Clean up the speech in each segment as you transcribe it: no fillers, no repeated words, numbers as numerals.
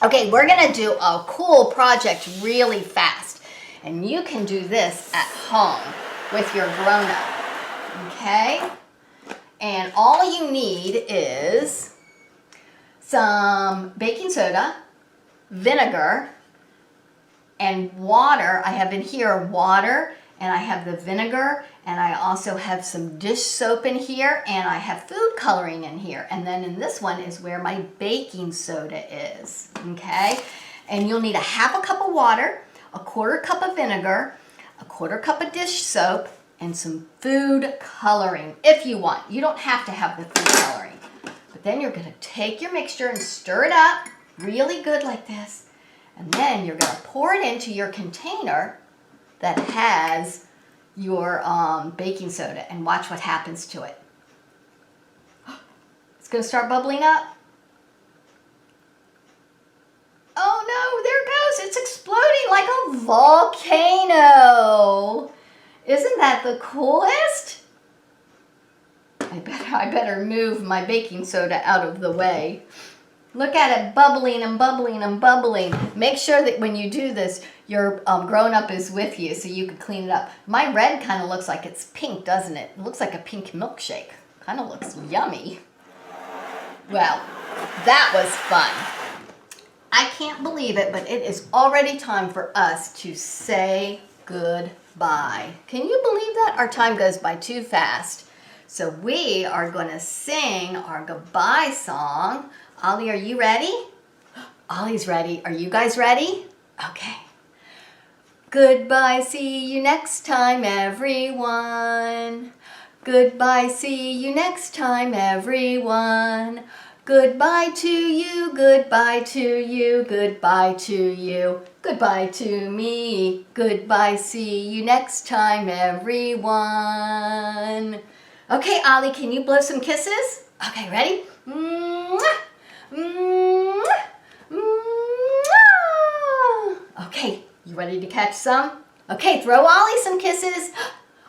Okay, we're gonna do a cool project really fast. And you can do this at home with your grown-up, okay? And all you need is some baking soda, vinegar, and water. I have in here water, and I have the vinegar, and I also have some dish soap in here, and I have food coloring in here. And then in this one is where my baking soda is, okay? And you'll need a half a cup of water, a quarter cup of vinegar, a quarter cup of dish soap, and some food coloring if you want. You don't have to have the food coloring. But then you're gonna take your mixture and stir it up really good like this. And then you're gonna pour it into your container that has your baking soda and watch what happens to it. It's gonna start bubbling up. Oh no, there it goes. It's exploding like a volcano. Isn't that the coolest? I better move my baking soda out of the way. Look at it bubbling and bubbling and bubbling. Make sure that when you do this, your grown-up is with you so you can clean it up. My red kind of looks like it's pink, doesn't it? It looks like a pink milkshake. Kind of looks yummy. Well, that was fun. I can't believe it, but it is already time for us to say goodbye. Can you believe that? Our time goes by too fast. So we are going to sing our goodbye song. Ollie, are you ready? Ollie's ready. Are you guys ready? Okay. Goodbye, see you next time, everyone. Goodbye, see you next time, everyone. Goodbye to you, goodbye to you, goodbye to you, goodbye to me. Goodbye, see you next time, everyone. Okay, Ollie, can you blow some kisses? Okay, ready? Mwah! Mwah! Mwah! Okay, you ready to catch some? Okay, throw Ollie some kisses.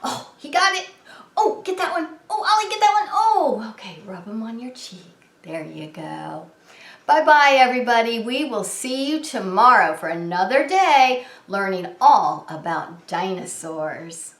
Oh, he got it. Oh, get that one. Oh, Ollie, get that one. Oh, okay, rub them on your cheek. There you go. Bye-bye, everybody. We will see you tomorrow for another day learning all about dinosaurs.